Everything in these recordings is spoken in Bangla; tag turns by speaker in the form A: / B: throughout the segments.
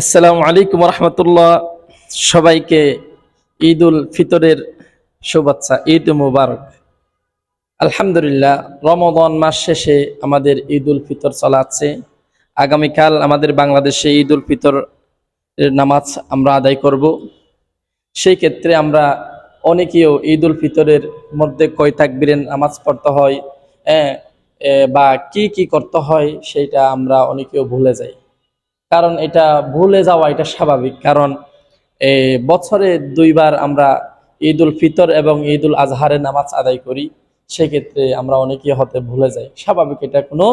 A: আসসালামু আলাইকুম রহমতুল্লাহ। সবাইকে ঈদ উল ফিতরের শুভেচ্ছা, ঈদ মুবারক। আলহামদুলিল্লাহ, রমাদান মাস শেষে আমাদের ঈদ উল ফিতর চলাচ্ছে। আগামীকাল আমাদের বাংলাদেশে ঈদ উল ফিতর নামাজ আমরা আদায় করব। সেই ক্ষেত্রে আমরা অনেকেও ঈদ উল ফিতরের মধ্যে কয় তাকবীরের নামাজ পড়তে হয়, হ্যাঁ, বা কি কি করতে হয় সেইটা আমরা অনেকেও ভুলে যাই। কারণ এটা ভুলে যাওয়া এটা স্বাভাবিক, কারণ বছরে দুইবার আমরা ঈদ উল ফিতর এবং ঈদ উল আজহারের নামাজ আদায় করি। সেক্ষেত্রে আমরা অনেকে হতে ভুলে যাই, স্বাভাবিক, এটা কোনো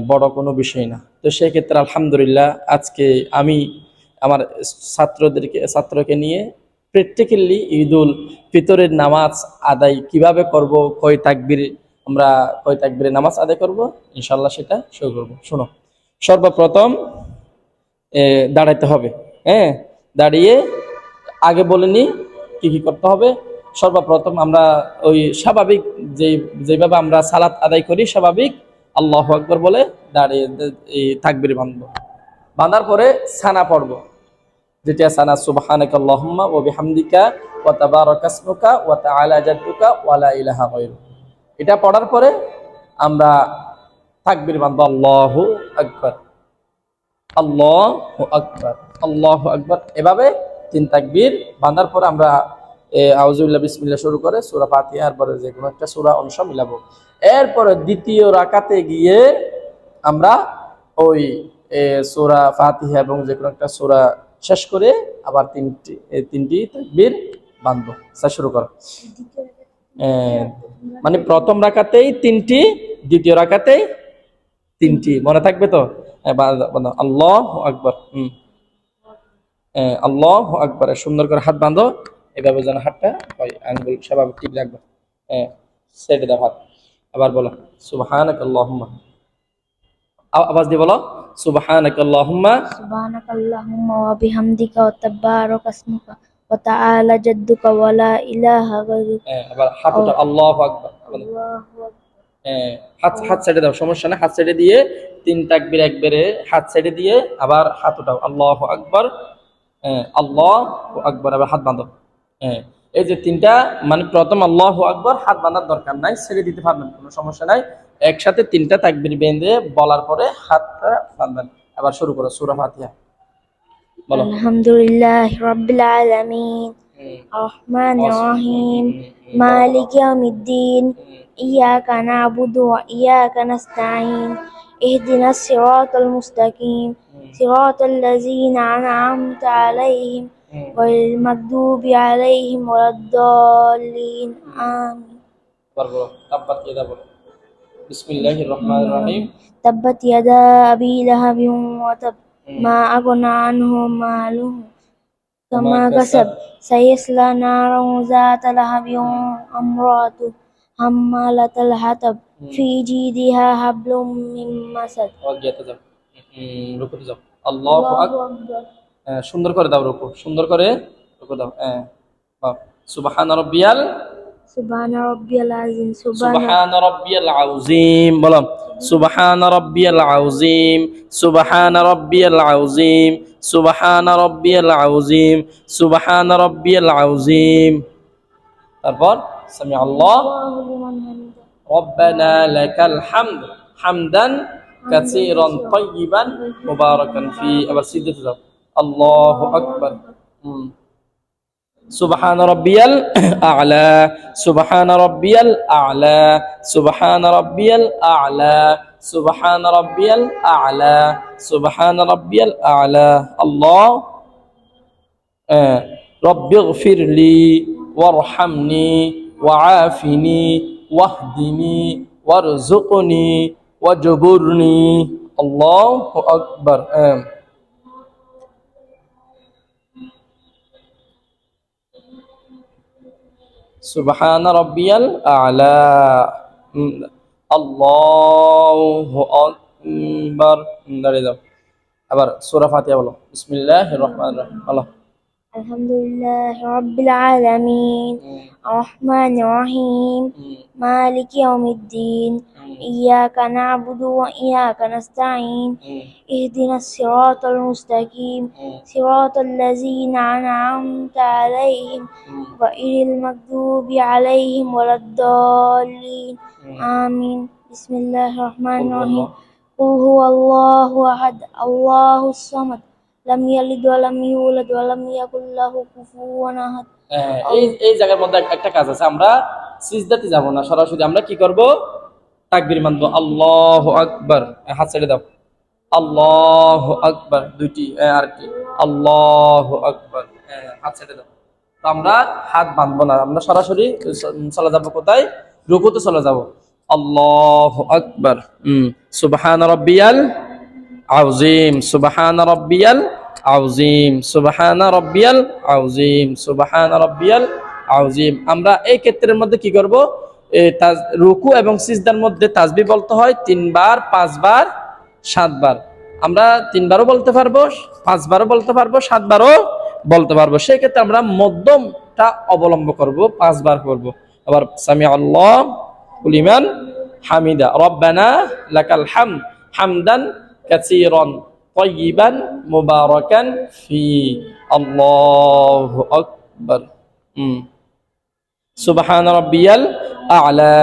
A: বড় কোনো বিষয় না। তো সেক্ষেত্রে আলহামদুলিল্লাহ আজকে আমি আমার ছাত্রকে নিয়ে প্র্যাকটিক্যালি ঈদ উল ফিতরের নামাজ আদায় কিভাবে করব, আমরা কয় তাকবীরে নামাজ আদায় করব, ইনশাল্লাহ সেটা শুরু করব। শোনো, সর্বপ্রথম দাঁড়াইতে হবে। হ্যাঁ, দাঁড়িয়ে আগে বলে নি কি কি করতে হবে। সর্বপ্রথম আমরা ওই স্বাভাবিক যেভাবে আমরা সালাত আদায় করি, স্বাভাবিক আল্লাহু আকবার বলে দাঁড়িয়ে এই তাকবীর বাঁধবো। বাঁধার পরে সানা পড়ব, যেটা সানা সুবহানাকাল্লাহুম্মা ওয়া বিহামদিকা ওয়া তাবারাকা ইসমুকা ওয়া তাআলা জাদ্দুকা ওয়া লা ইলাহা গায়রুক। এটা পড়ার পরে আমরা তাকবীর বাঁধবো, আল্লাহু আকবার, আল্লাহু আকবার, আল্লাহু আকবার, এভাবে তিন তাকবীর বাঁধার পর আমরা আউযুবিল্লাহ বিসমিল্লাহ শুরু করে সূরা ফাতিহার পরে যে কোনো একটা সূরা অংশ মিলাবো। এরপরে দ্বিতীয় রাকাতে গিয়ে আমরা ওই সূরা ফাতিহা এবং যে কোনো একটা সূরা শেষ করে আবার তিনটি তাকবীর বাঁধবো। শুরু করো। মানে প্রথম রাকাতেই তিনটি, দ্বিতীয় রাকাতেই তিনটি, মনে থাকবে তো? আল্লাহু আকবার, আল্লাহু আকবার, সুন্দর করে হাত বাঁধো, এভাবে যেন হাতটা হয়, আঙ্গুল স্বাভাবিক ঠিক রাখবে। সেটে দাও হাত। আবার বলো সুবহানাকাল্লাহুম্মা, আওয়াজ দিয়ে বলো সুবহানাকাল্লাহুম্মা
B: সুবহানাকাল্লাহুম্মা ওয়া বিহামদিকা ওয়া তাবারাকা ইসমুকা ওয়া তাআলা জাদ্দুকা ওয়া লা ইলাহা গায়রুক।
A: আবার হাত ওঠা, আল্লাহু আকবার,
B: আল্লাহু আকবার।
A: হাত হাত সাইডে দাও, সমস্যা না, হাত সাইডে দিয়ে তিন তাকবীর একবারে হাত সাইডে দিয়ে আবার হাত উঠাও, আল্লাহু আকবার, আল্লাহু আকবার, আবার হাত বাঁধো। এই যে তিনটা, মানে প্রথম আল্লাহু আকবার, হাত বাঁধার দরকার নাই, ছেড়ে দিতে পারবেন, কোনো সমস্যা নাই। একসাথে তিনটা তাকবীর বেঁধে বলার পরে হাতটা বাঁধবেন। আবার শুরু করো সূরা ফাতিহা, বলো।
B: আলহামদুলিল্লাহি রাব্বিল আলামিন আর-রাহমানির রাহিম মালিকি ইয়াউমিদ্দিন ইয়্যাকা না'বুদু ওয়া ইয়্যাকা নাস্তাঈন ইহদিনাস সিরাতাল মুস্তাকিম সিরাতাল লাযীনা আন'আমতা আলাইহিম গায়রিল মাগদুবি আলাইহিম ওয়ালাদ-দাল্লিন আমিন।
A: বলো তাব্বাত ইয়াদা, বলো বিসমিল্লাহির রহমানির রহিম।
B: তাব্বাত ইয়াদা আবি লাহাবিন ওয়া তাব মা আগনা আনহু মালুহু কামা কাসাব সায়াসলা নারান যাতা লাহাবিন আমরাতু হাম্মালাতাল হাতাব ফি জিদিহা হাবলুম মিন মাসাদ।
A: রুকুতে যাও, আল্লাহু আকবার, সুন্দর করে দাও রুকু, সুন্দর করে রুকু দাও। সুবহান রাব্বিয়াল
B: আযীম
A: সুবহান রাব্বিয়াল আযীম, বলো সুবহান রাব্বিয়াল আযীম, সুবহান রাব্বিয়াল আযীম, সুবহান রাব্বিয়াল আযীম, সুবহান রাব্বিয়াল আযীম। তারপর সামি আল্লাহ রব্বানা লাকাল হামদ হামদান কাসীরান তাইয়িবান মুবারাকান ফি। আবার সিজদাতে যাও, আল্লাহু আকবার। সুবহান রাব্বিয়াল আ'লা, সুবহান রাব্বিয়াল আ'লা, সুবহান রাব্বিয়াল আ'লা, সুবহান রাব্বিয়াল আ'লা, সুবহান রাব্বিয়াল আ'লা। আল্লাহ রব্বিগফিরলি ওয়ারহামনি ওয়াআফিনি ওয়াহদিনি ওয়ারযুকনি ওয়াজবুরনি। আল্লাহু আকবার। সুবহান রাব্বিয়াল আ'লা, আল্লাহু আকবার, দাঁড়িয়ে যাও। আবার সূরা ফাতিহা বলো, বিসমিল্লাহির রহমানির রহিম, বলো।
B: Alhamdulillah Rabbil Alamin Ar-Rahmanir Rahim Maliki Yawmiddin Iyyaka na'budu wa iyyaka nasta'in Ihdinas siratal mustaqim Siratal ladzina an'amta 'alaihim ghairil maghdubi 'alaihim waladdallin Amin. Bismillahirrahmanirrahim. Qul huwallahu ahad, Allahus samad. Lam yalid wa lam yulad wa lam yakul lahu kufuwan ahad.
A: এই এই জায়গার মধ্যে একটা কাজ আছে, আমরা সিজদাতে যাব না, সরাসরি আমরা কি করব, তাকবীর মানবো, আল্লাহু আকবার, হাত ছেড়ে দাও, আল্লাহু আকবার, দুইটি আর কি, আল্লাহু আকবার, হাত ছেড়ে দাও। তো আমরা হাত বাঁধবো না, আমরা সরাসরি চলে যাব কোথায়, রুকুতে চলে যাব। আল্লাহু আকবার, সুবহান রাব্বিয়াল আযীম, সুবহান রাব্বিয়াল আযীম, সুবহান রাব্বিয়াল আযীম, সুবহান রাব্বিয়াল আযীম। আমরা এই ক্ষেত্রের মধ্যে কি করব, রুকু এবং সিজদার মধ্যে তাসবিহ বলতে হয় 3 বার, 5 বার, 7 বার। আমরা 3 বারও বলতে পারবো, 5 বারও বলতে পারবো, 7 বারও বলতে পারবো। সেই ক্ষেত্রে আমরা মধ্যমটা অবলম্বন করব, 5 বার করব। আবার সামি আল্লাহ লিমান হামিদা, রব্বানা লাকাল হামদ হামদান কাসীরান طيبا مباركا فيه الله أكبر سبحان ربي الأعلى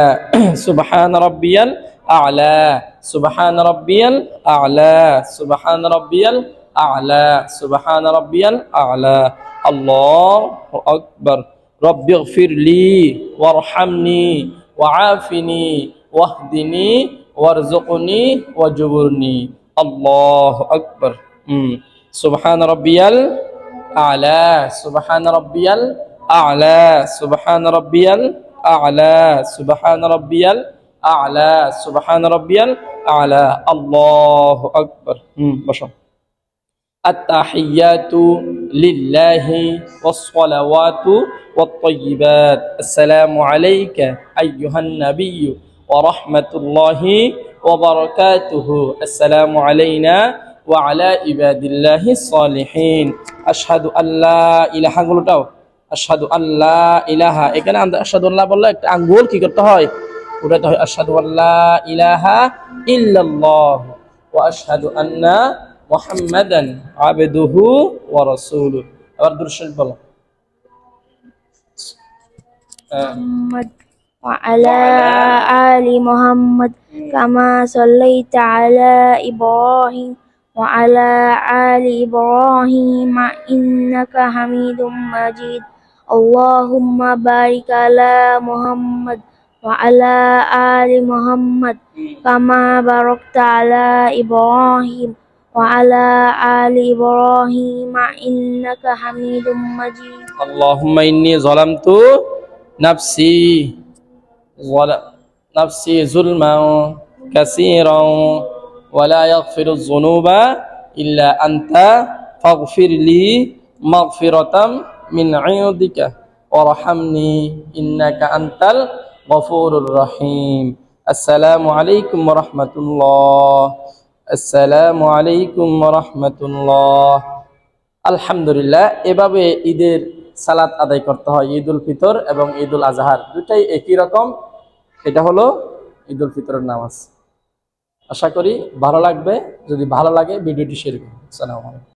A: سبحان ربي الأعلى سبحان ربي الأعلى سبحان ربي الأعلى سبحان ربي الأعلى الله أكبر رب اغفر لي وارحمني وعافني واهدني وارزقني واجبرني الله أكبر سبحان ربي الأعلى سبحان ربي الأعلى سبحان ربي الأعلى سبحان ربي الأعلى سبحان ربي الأعلى الله أكبر بشر التحيات لله والصلوات والطيبات السلام عليك أيها النبي ورحمة الله وبركاته السلام علينا وعلى عباد الله الصالحين أشهد أن لا إله إلا الله أشهد أن لا إله এখানে আমরা আশহাদু আল্লাহ বললে একটা আঙ্গুল কি করতে হয়, উঠাতে হয়, আশহাদু আল্লা ইলাহা ইল্লাল্লাহ ওয়া আশহাদু আন্না মুহাম্মাদান আবদুহু ওয়া রাসূলুহু। আবার দুরূদ শরীফ বলো।
B: Muhammad wa ala ali Muhammad kama sallaita ala Ibrahim wa ala ali Ibrahim innaka Hamidum Majid. Allahumma barik ala Muhammad wa ala ali Muhammad kama barakta ala Ibrahim wa ala ali Ibrahim innaka Hamidum Majid.
A: اللهم إني ظلمت نفسي ظلما كثيرا ولا يغفر الذنوب إلا أنت فاغفر لي مغفرة من عندك وارحمني إنك أنت الغفور الرحيم السلام عليكم ورحمة الله السلام عليكم ورحمة الله আলহামদুলিল্লাহ। এভাবে ঈদের সালাত আদায় করতে হয়, ঈদ উল ফিতর এবং ঈদ উল আজহার দুটাই একই রকম। এটা হলো ঈদ উল ফিতরের নামাজ। আশা করি ভালো লাগবে, যদি ভালো লাগে ভিডিওটি শেয়ার করুন। আসসালামু আলাইকুম।